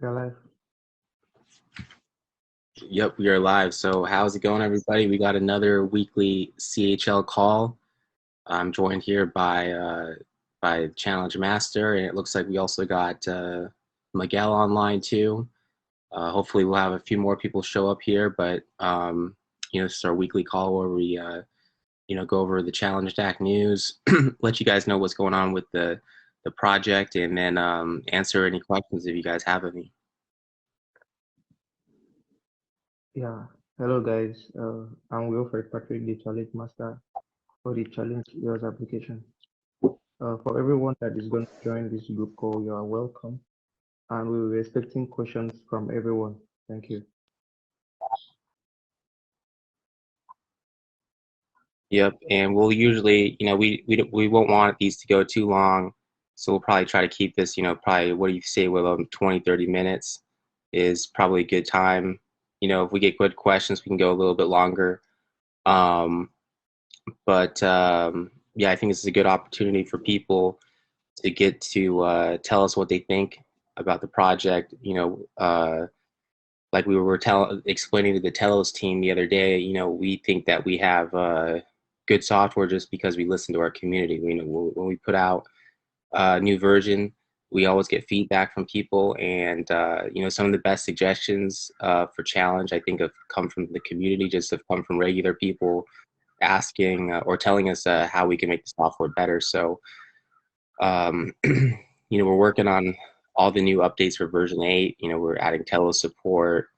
You're live. Yep, we are live. So how's it going, everybody? We got another weekly CHL call. I'm joined here by Challenge Master, and it looks like we also got Miguel online too. Hopefully, we'll have a few more people show up here. But this is our weekly call where we go over the ChallengeDac news, let you guys know what's going on with the project, and then answer any questions if you guys have any. Yeah. Hello, guys. I'm Wilfred Patrick, the Challenge Master for the Challenge EOS application. For everyone that is going to join this group call, you are welcome. And we will be expecting questions from everyone. Thank you. Yep, and we'll usually, we won't want these to go too long, so we'll probably try to keep this, probably, what do you say, Will, 20, 30 minutes is probably a good time. If we get good questions, we can go a little bit longer. Yeah, I think this is a good opportunity for people to get to tell us what they think about the project. Like we were explaining to the Telos team the other day, we think that we have good software just because we listen to our community. When we put out a new version, we always get feedback from people, and some of the best suggestions for Challenge, I think, have come from the community, just have come from regular people asking or telling us how we can make the software better. So, we're working on all the new updates for version 8. We're adding Telos support.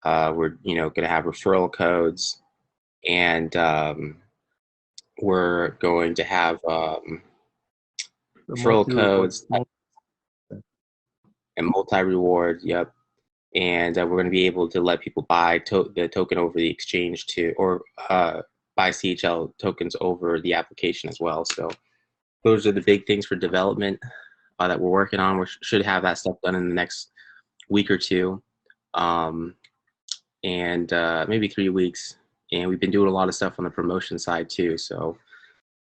We're going to have referral codes, and we're going to have referral codes and multi-reward. Yep. And we're going to be able to let people buy the token over the exchange or buy CHL tokens over the application as well. So those are the big things for development that we're working on. We should have that stuff done in the next week or two, and maybe 3 weeks. And we've been doing a lot of stuff on the promotion side too. So,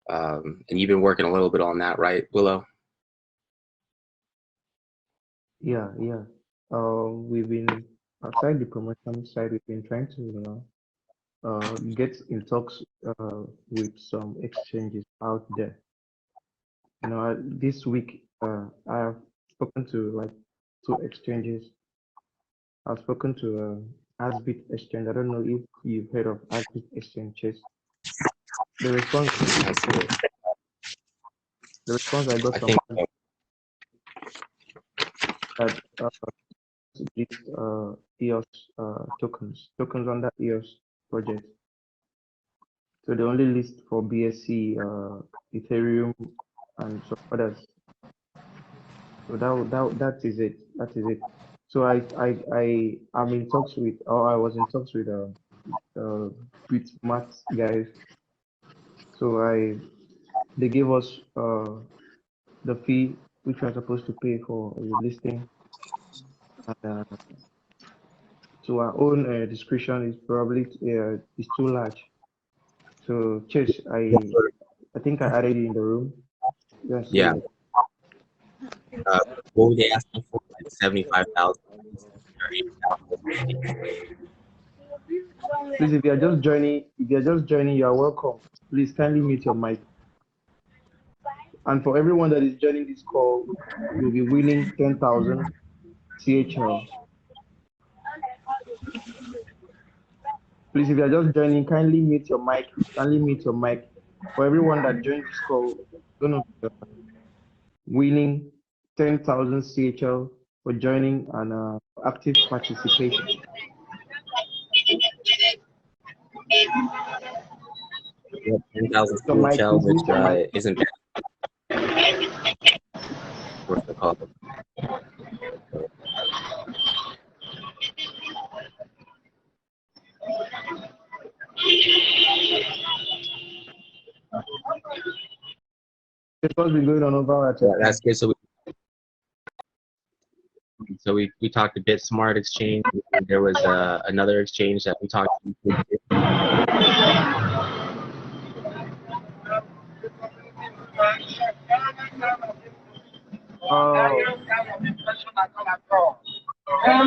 and you've been working a little bit on that, right, Willow? Yeah. We've been outside the promotion side. We've been trying to, get in talks with some exchanges out there. This week I have spoken to like 2 exchanges. I've spoken to Asbit Exchange. I don't know if you've heard of Asbit Exchanges. The response I got from that list EOS tokens under EOS project. So they only list for BSC, Ethereum, and some others. So that is it. So I'm in talks with, or I was in talks with Matt guys. So they gave us the fee which we're supposed to pay for the listing. And, so our own discretion is probably is too large. So Chase, I think I added you in the room. Yes. Yeah. What were they asking for? Like 75,000. Please, if you're just joining, you are welcome. Please kindly mute your mic. And for everyone that is joining this call, you'll be winning 10,000 CHL. Please, if you're just joining, kindly mute your mic. For everyone that joined this call, gonna be winning 10,000 CHL for joining and active participation. Yep, 10,000 CHL, which isn't bad. What's it called? It's supposed to be going on over at that's good. So we talked a bit Smart Exchange. There was another exchange that we talked to.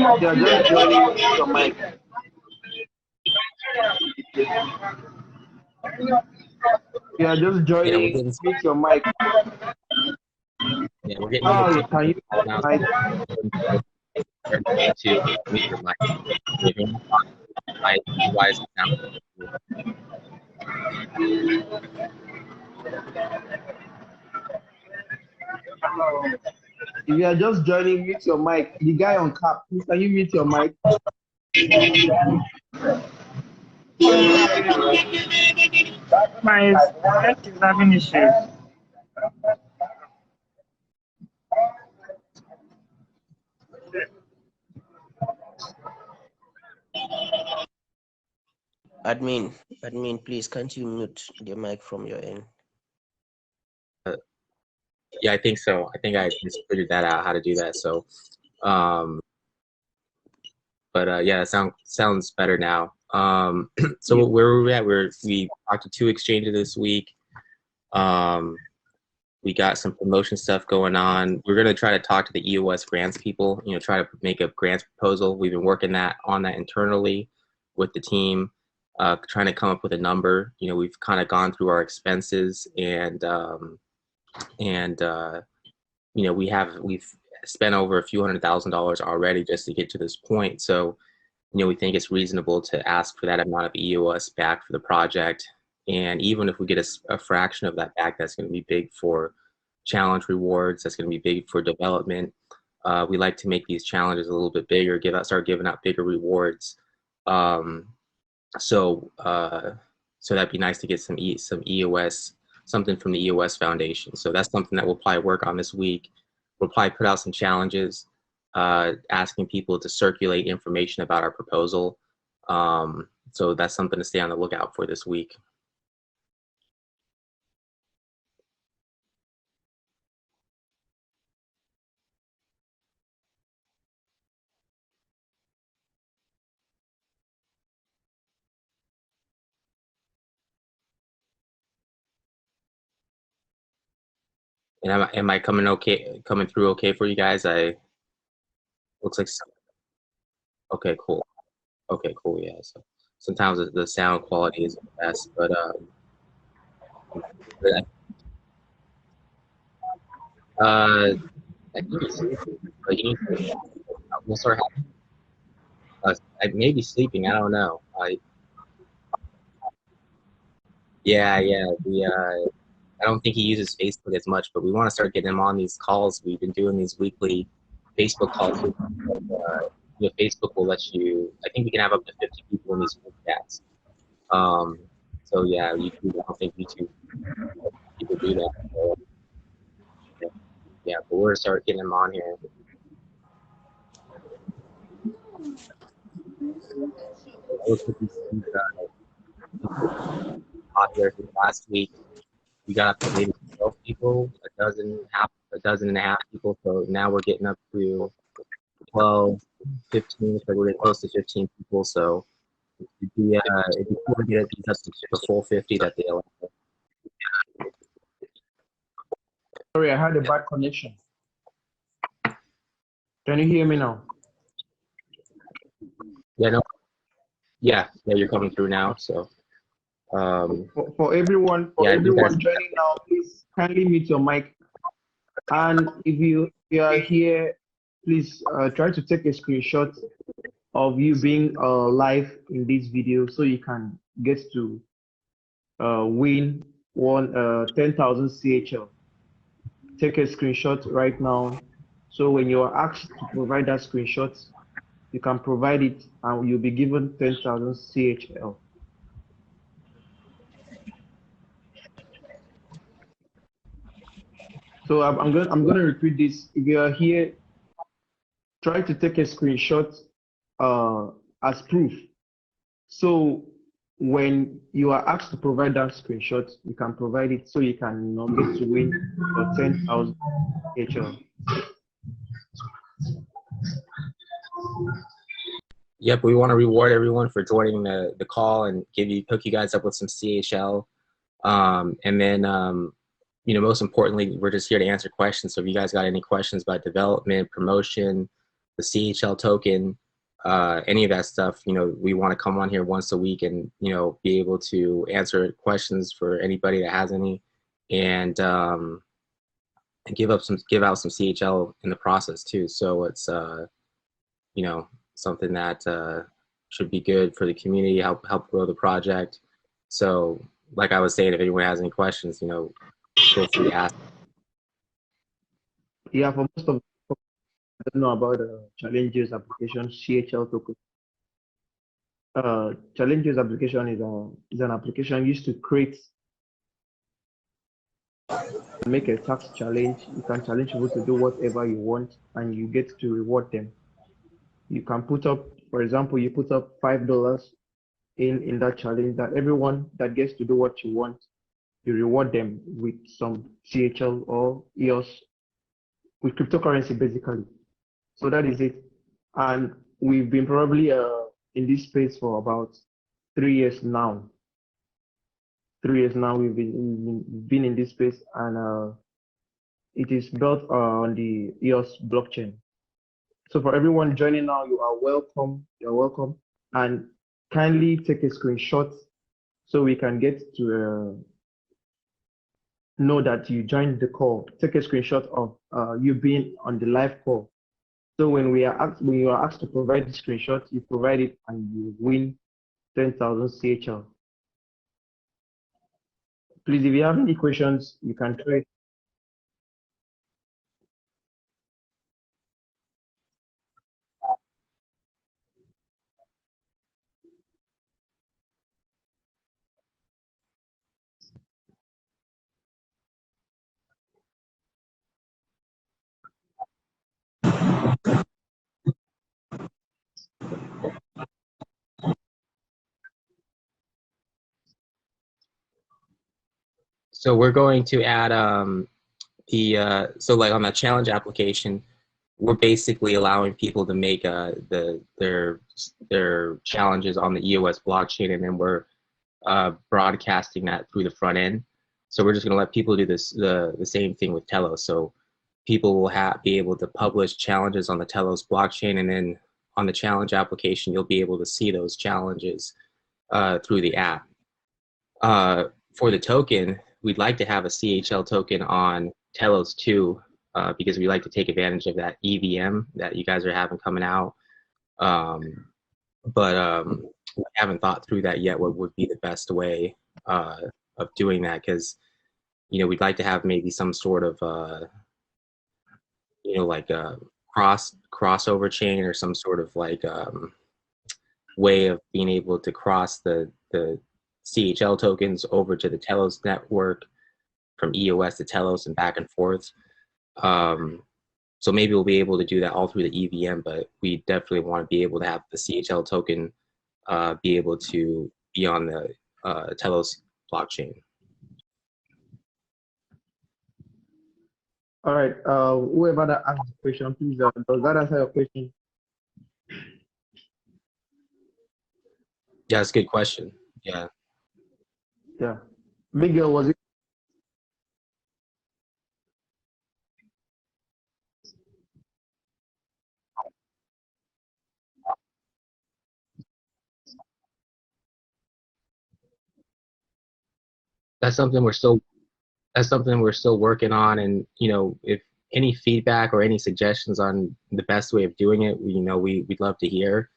You are just joining your mic. You are just Yeah, we're joining. getting Mute your mic. yeah, we're getting a Now little can you technical mute now. your mic? Remember to mute your mic. If you're not talking, otherwise it sounds. If you are just joining, mute your mic. The guy on cap, please can you mute your mic? My net is having issues. Admin, please can't you mute the mic from your end? Yeah, I think so. I think I just figured that out, how to do that. So, yeah, it sounds better now. So where were we at? We talked to 2 exchanges this week. We got some promotion stuff going on. We're gonna try to talk to the EOS grants people. Try to make a grants proposal. We've been working on that internally with the team, trying to come up with a number. We've kind of gone through our expenses and we've spent over a few $100,000 already just to get to this point. So, we think it's reasonable to ask for that amount of EOS back for the project. And even if we get a fraction of that back, that's going to be big for challenge rewards. That's going to be big for development. We like to make these challenges a little bit bigger, start giving out bigger rewards. So that'd be nice to get some EOS, something from the EOS Foundation. So that's something that we'll probably work on this week. We'll probably put out some challenges, asking people to circulate information about our proposal. So that's something to stay on the lookout for this week. And am I coming through okay for you guys? Looks like okay, cool. Okay, cool. Yeah. So sometimes the sound quality isn't the best, but I think he's sleeping, but we'll start having. I may be sleeping. I don't know. Yeah. I don't think he uses Facebook as much, but we want to start getting him on these calls. We've been doing these weekly Facebook calls. Facebook will let you. I think we can have up to 50 people in these group chats. So yeah, YouTube. I don't think YouTube people do that. So, yeah, but we're gonna start getting him on here. Popular from last week. We got up to maybe 12 people, a dozen and a half people. So now we're getting up to 12, 15. So we're getting close to 15 people. So it'd be cool to get these up to the full 50 that they allow. Sorry, I had a bad connection. Can you hear me now? Yeah, no. Yeah, you're coming through now. So for everyone joining now, please kindly mute your mic. And if you are here, please try to take a screenshot of you being live in this video so you can get to win 10,000 CHL. Take a screenshot right now. So when you are asked to provide that screenshot, you can provide it and you'll be given 10,000 CHL. So I'm going to repeat this. If you are here, try to take a screenshot as proof. So when you are asked to provide that screenshot, you can provide it so you can get to win your 10,000 CHL. Yep, we want to reward everyone for joining the call and hook you guys up with some CHL. And then, most importantly, we're just here to answer questions. So if you guys got any questions about development, promotion, the CHL token, any of that stuff, we want to come on here once a week and, be able to answer questions for anybody that has any, and give out some CHL in the process too. So it's, something that should be good for the community, help grow the project. So like I was saying, if anyone has any questions, feel free to ask. Yeah, for most of I don't know about challenges application CHL token. Challenges application is an application used to create and make a tax challenge. You can challenge people to do whatever you want, and you get to reward them. You can put up, for example, you put up $5 in that challenge. That everyone that gets to do what you want, you reward them with some CHL or EOS, with cryptocurrency basically. So that is it. And we've been probably in this space for about 3 years now. 3 years now we've been in this space, and it is built on the EOS blockchain. So for everyone joining now, you are welcome. You're welcome, and kindly take a screenshot so we can get to know that you joined the call. Take a screenshot of you being on the live call. So when you are asked to provide the screenshot, you provide it and you win 10,000 CHL. Please, if you have any questions, you can try. So we're going to add so like on the challenge application, we're basically allowing people to make their challenges on the EOS blockchain, and then we're broadcasting that through the front end. So we're just going to let people do the same thing with Telos. So people will be able to publish challenges on the Telos blockchain, and then on the challenge application, you'll be able to see those challenges through the app. For the token, we'd like to have a CHL token on Telos too, because we like to take advantage of that EVM that you guys are having coming out. But I haven't thought through that yet, what would be the best way of doing that, because we'd like to have maybe some sort of like a crossover chain, or some sort of like way of being able to cross the CHL tokens over to the Telos network from EOS to Telos and back and forth. So maybe we'll be able to do that all through the EVM, but we definitely want to be able to have the CHL token be able to be on the Telos blockchain. All right, whoever that asked the question, please, does that answer your question? Yeah, that's a good question. Yeah. Yeah. Miguel, was it? That's something we're still working on, and if any feedback or any suggestions on the best way of doing it, we'd love to hear.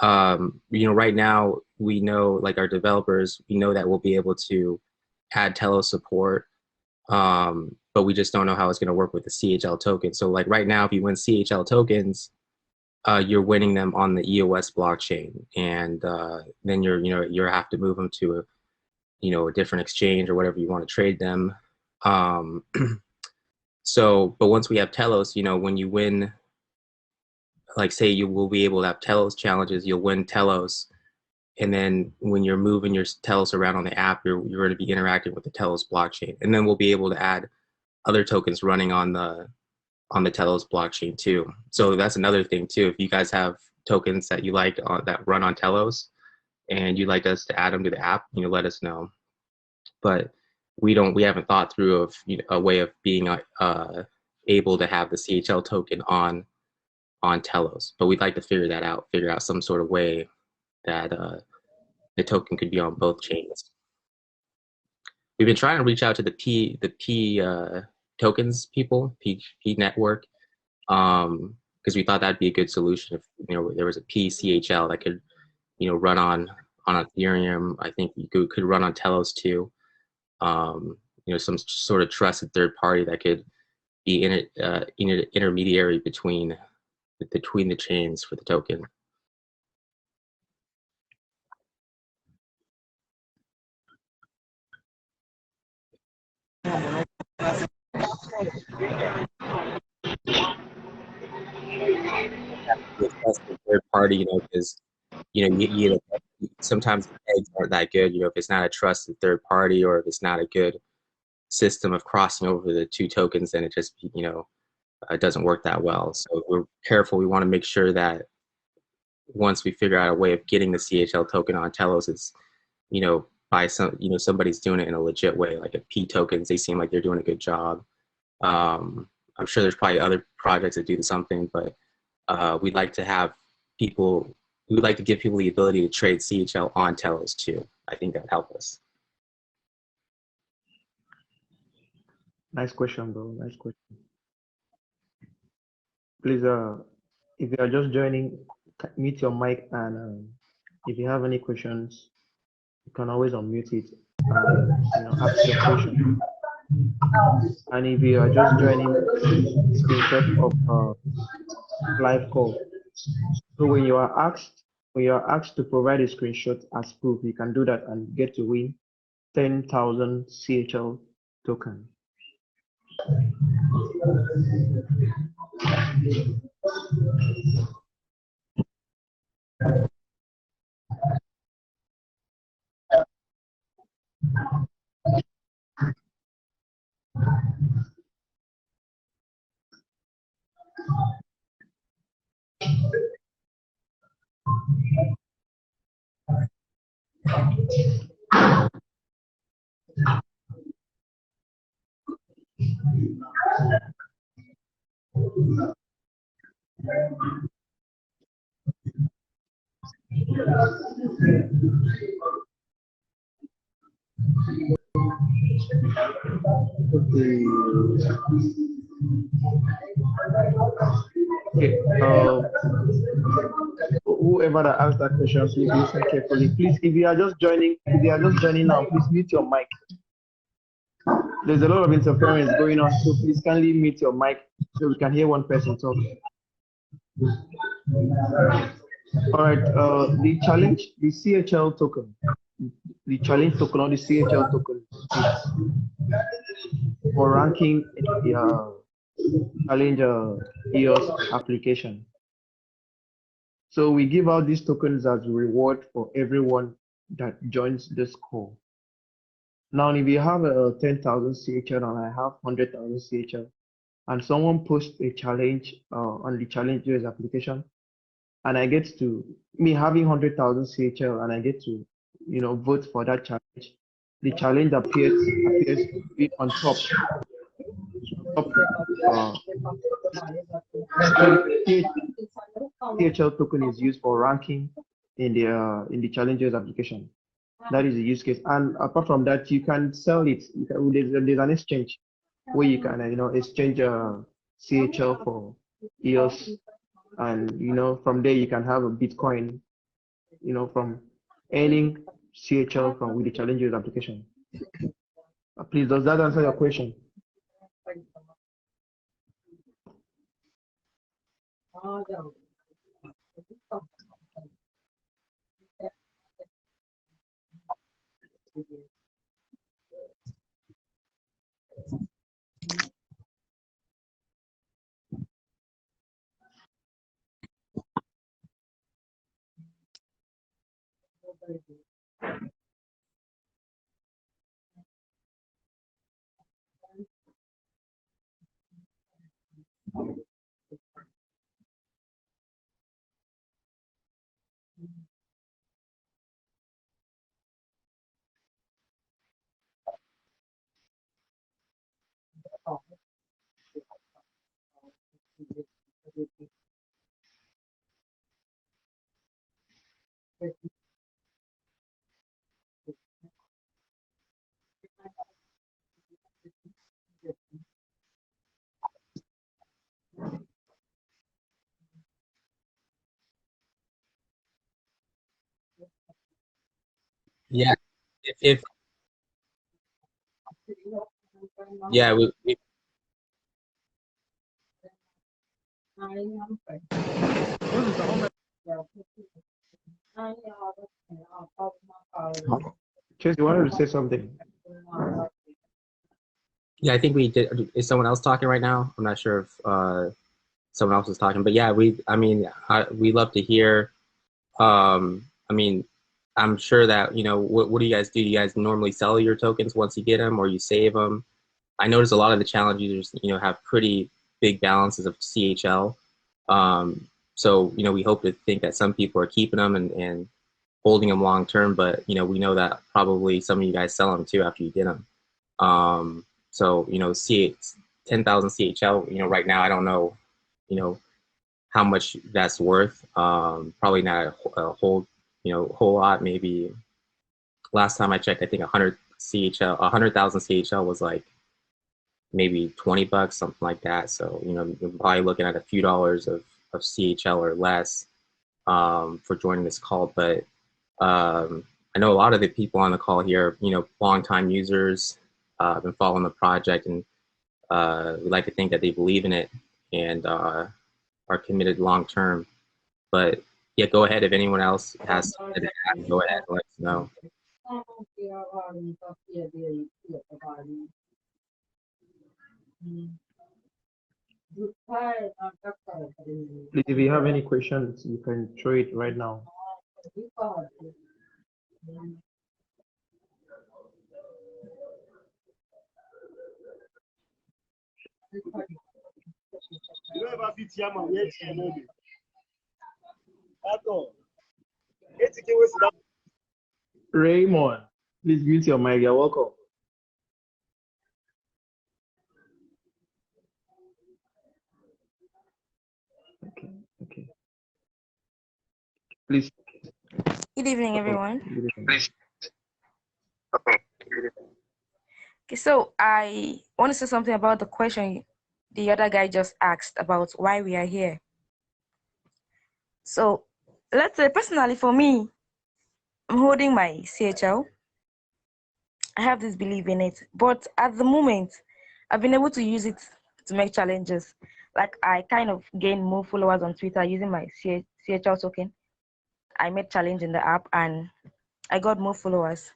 Right now we know, like our developers, we know that we'll be able to add Telos support, but we just don't know how it's going to work with the CHL token. So like right now, if you win CHL tokens, you're winning them on the EOS blockchain, and then you have to move them to a different exchange or whatever you want to trade them. So, but once we have Telos, when you win, like say you will be able to have Telos challenges, you'll win Telos, and then when you're moving your Telos around on the app, you're going to be interacting with the Telos blockchain, and then we'll be able to add other tokens running on the Telos blockchain too. So that's another thing too. If you guys have tokens that you like that run on Telos, and you'd like us to add them to the app, let us know. But we haven't thought through of a way of being able to have the CHL token on on Telos, but we'd like to figure out some sort of way that the token could be on both chains. We've been trying to reach out to the P tokens people, P network, because we thought that'd be a good solution if there was a PCHL that could run on Ethereum. I think you could run on Telos too. Some sort of trusted third party that could be intermediary between the chains for the token. Third party, because sometimes the eggs aren't that good. If it's not a trusted third party, or if it's not a good system of crossing over the two tokens, then it just it doesn't work that well. So we're careful. We want to make sure that once we figure out a way of getting the CHL token on Telos, it's by somebody's doing it in a legit way, like a P tokens. They seem like they're doing a good job. I'm sure there's probably other projects that do something, but we'd like to have people. We would like to give people the ability to trade CHL on Telos too. I think that'd help us. Nice question, bro. Nice question. Please, if you are just joining, mute your mic, and if you have any questions, you can always unmute it and ask your question. And if you are just joining, screenshot of live call. So when you are asked to provide a screenshot as proof, you can do that and get to win 10,000 CHL token. Okay. Whoever that asked that question, please listen carefully. Please, if you are just joining now, please mute your mic. There's a lot of interference going on, so please kindly mute your mic so we can hear one person talk. All right. The CHL token, the challenge token or the CHL token is for ranking the challenge EOS application. So we give out these tokens as a reward for everyone that joins this call. Now, if you have 10,000 CHL and I have 100,000 CHL, and someone posts a challenge on the challenge EOS application, and I get to, me having 100,000 CHL, and I get to, vote for that challenge, the challenge appears to be on top. CHL token is used for ranking in the challenges application. That is the use case. And apart from that, you can sell it. There's an exchange where you can exchange CHL for EOS, and from there you can have a Bitcoin, from earning CHL from with the challenges application. Please, does that answer your question? Yeah, if yeah, we Chase, you wanted to say something? yeah, I think we did. Is someone else talking right now? I'm not sure if someone else is talking, but yeah, we love to hear. I mean, I'm sure that, what do you guys do? Do you guys normally sell your tokens once you get them, or you save them? I notice a lot of the challenge users, have pretty big balances of CHL. So, we hope to think that some people are keeping them and holding them long term, but, we know that probably some of you guys sell them too after you get them. So, 10,000 CHL, right now, I don't know, you know, how much that's worth. Probably not a whole lot. Maybe last time I checked, I think 100,000 CHL was like maybe $20, something like that. So, you're probably looking at a few dollars of CHL or less for joining this call. But I know a lot of the people on the call here, longtime users, been following the project, and we like to think that they believe in it and are committed long term. But yeah, go ahead. If anyone else has something to add, go ahead and let us know. Please, if you have any questions, you can throw it right now. Raymond, please mute your mic. You're welcome. Okay. Please. Good evening, everyone. Good evening. Okay, so I want to say something about the question the other guy just asked about why we are here. So let's say personally for me, I'm holding my CHL. I have this belief in it, but at the moment, I've been able to use it to make challenges. Like I kind of gained more followers on Twitter using my CHL token. I made challenge in the app and I got more followers.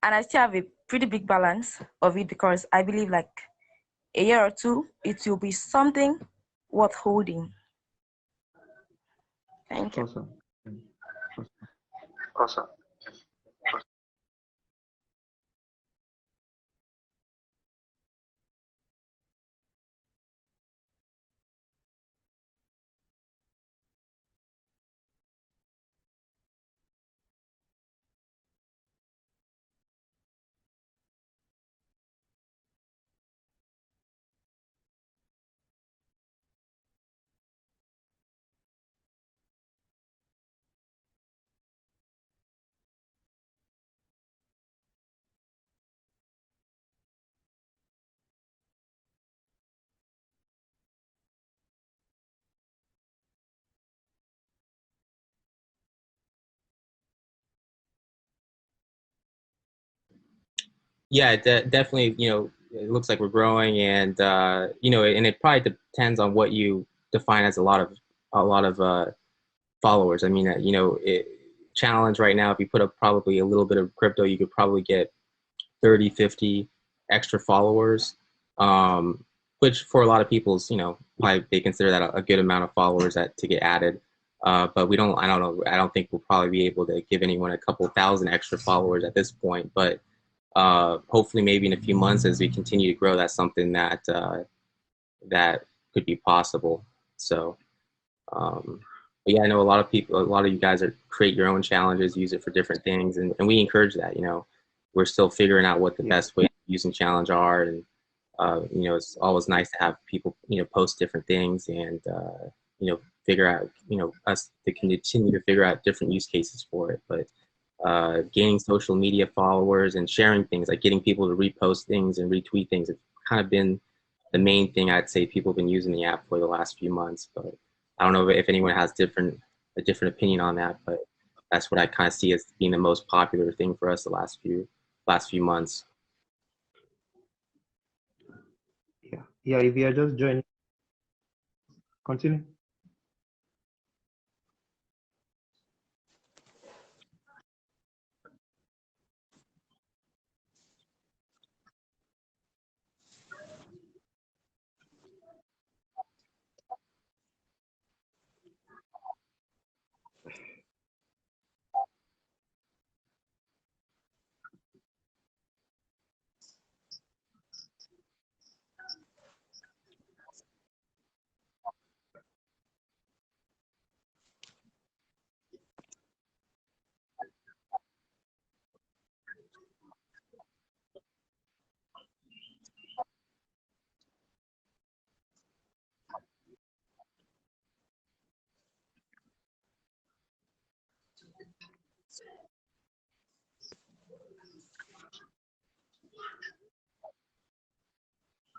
And I still have a pretty big balance of it because I believe like a year or two, it will be something worth holding. Thank you. Awesome. Awesome. Yeah, definitely. It looks like we're growing, and and it probably depends on what you define as a lot of followers. I mean, challenge right now, if you put up probably a little bit of crypto, you could probably get 30, 50 extra followers, which for a lot of people's, probably they consider that a good amount of followers to get added. But I don't know, I don't think we'll probably be able to give anyone a couple thousand extra followers at this point. But hopefully maybe in a few months as we continue to grow, that's something that could be possible. So, but yeah, I know a lot of you guys create your own challenges, use it for different things, and we encourage that. We're still figuring out what the best way of using challenge are, and it's always nice to have people post different things and figure out us to continue to figure out different use cases for it. But gaining social media followers and sharing things, like getting people to repost things and retweet things, have kind of been the main thing I'd say people have been using the app for the last few months. But I don't know if anyone has a different opinion on that, but that's what I kind of see as being the most popular thing for us the last few months. Yeah. If you are just joining, continue.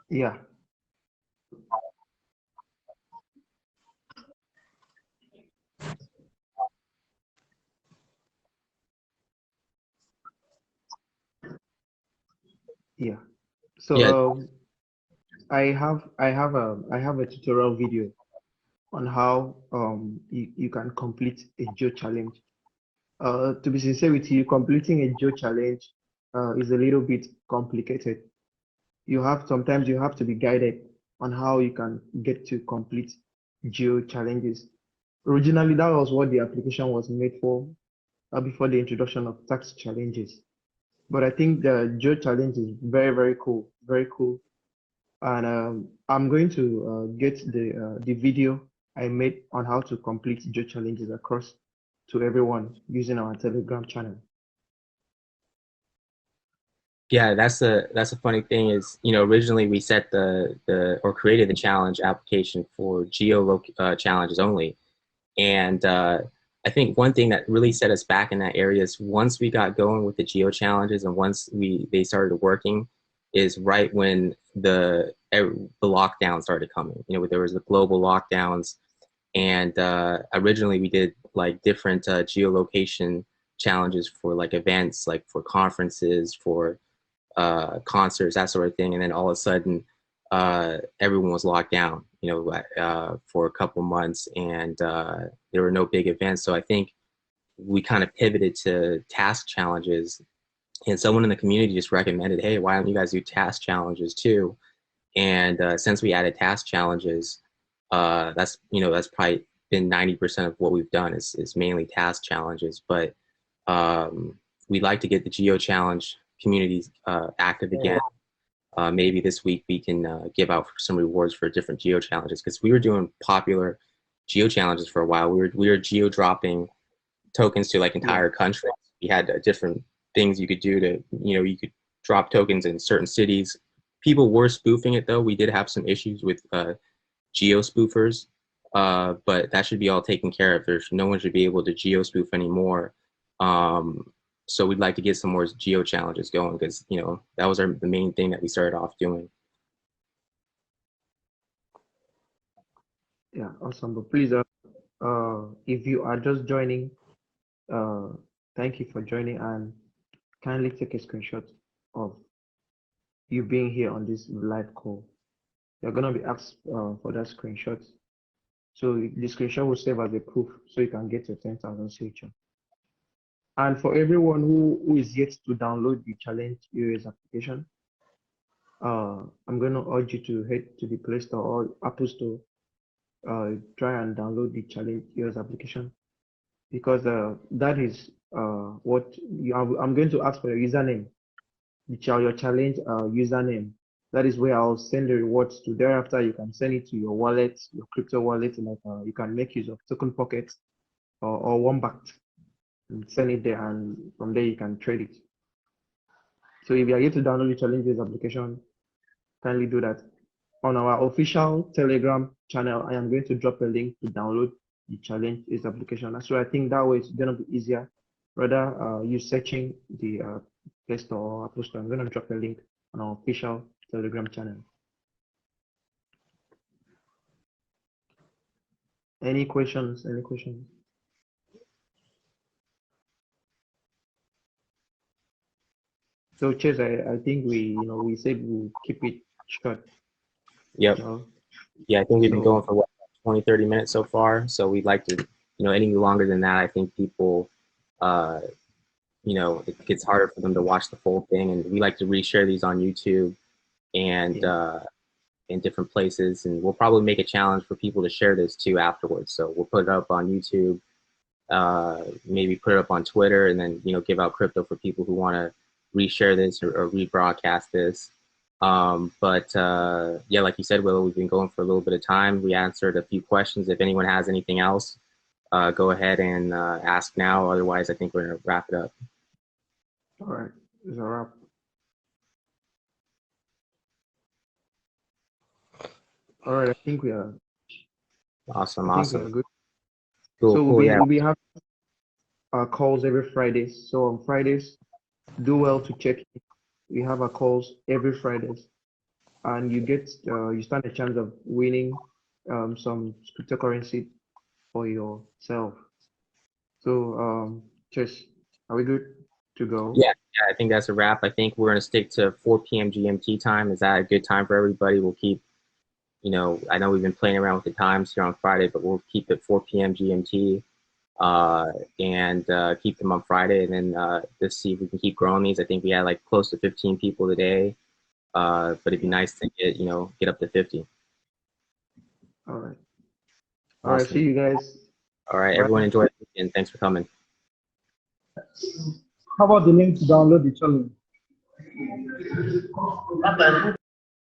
Yeah. Yeah. So Yeah, I have a tutorial video on how you can complete a Geo challenge. To be sincere with you, completing a Geo challenge is a little bit complicated. Sometimes you have to be guided on how you can get to complete Geo challenges. Originally, that was what the application was made for, before the introduction of tax challenges. But I think the Geo challenge is very, very cool, very cool. And I'm going to get the video I made on how to complete Geo challenges across to everyone using our Telegram channel. yeah, that's a funny thing is, originally we set or created the challenge application for challenges only. And I think one thing that really set us back in that area is once we got going with the geo challenges and once they started working is right when the lockdown started coming. There was the global lockdowns, and originally we did like different geolocation challenges for like events, like for conferences, for concerts, that sort of thing. And then all of a sudden, everyone was locked down, for a couple months, and there were no big events. So I think we kind of pivoted to task challenges. And someone in the community just recommended, hey, why don't you guys do task challenges too? And since we added task challenges, that's probably been 90% of what we've done is mainly task challenges. But we'd like to get the geo challenge communities active again. Maybe this week we can give out some rewards for different geo challenges, because we were doing popular geo challenges for a while. We were geo dropping tokens to like entire countries. We had different things you could do to, you could drop tokens in certain cities. People were spoofing it though. We did have some issues with geo spoofers, but that should be all taken care of. No one should be able to geo spoof anymore. So we'd like to get some more geo challenges going, because that was the main thing that we started off doing. Yeah, awesome. But please, if you are just joining, uh, thank you for joining, and kindly take a screenshot of you being here on this live call. You're gonna be asked for that screenshot. So the screenshot will serve as a proof, so you can get your 10,000 signature. And for everyone who is yet to download the Challenge EOS application, I'm going to urge you to head to the Play Store or Apple Store, try and download the Challenge EOS application, because that is I'm going to ask for your username, your challenge username. That is where I'll send the rewards to. Thereafter, you can send it to your wallet, your crypto wallet, like you can make use of Token Pocket or Wombat, and send it there, and from there you can trade it. So if you are yet to download the challenges application, kindly do that. On our official Telegram channel, I am going to drop a link to download the challenges application. So I think that way it's gonna be easier. Rather you searching the Play Store or Apple Store, I'm gonna drop a link on our official Telegram channel. Any questions? Any questions? So Chase, I think we said we'll keep it short. Yep. You know? Yeah, I think we've been So going for what, 20, 30 minutes so far. So we'd like to, any longer than that, I think people, it gets harder for them to watch the full thing. And we like to reshare these on YouTube and yeah. in different places. And we'll probably make a challenge for people to share this too afterwards. So we'll put it up on YouTube, maybe put it up on Twitter, and then, give out crypto for people who want to reshare this or rebroadcast this. Yeah, like you said, Willow, we've been going for a little bit of time. We answered a few questions. If anyone has anything else, go ahead and ask now. Otherwise, I think we're going to wrap it up. All right. It's a wrap. All right. I think we are. Awesome. I think we are Awesome. good. Cool. So Cool. Yeah. we'll be having our calls every Fridays. So on Fridays, do well to check. We have our calls every Fridays, and you stand a chance of winning some cryptocurrency for yourself. So Chess, are we good to go? Yeah. I think that's a wrap. I think we're going to stick to 4 p.m. GMT time. Is that a good time for everybody? We'll keep, I know we've been playing around with the times here on Friday, but we'll keep it 4 p.m. GMT and keep them on Friday. And then just see if we can keep growing these. I think we had like close to 15 people today, but it'd be nice to get up to 50. All right. Awesome. All right. See you guys. All right. Bye. Everyone enjoy it, and thanks for coming. How about the link to download the challenge?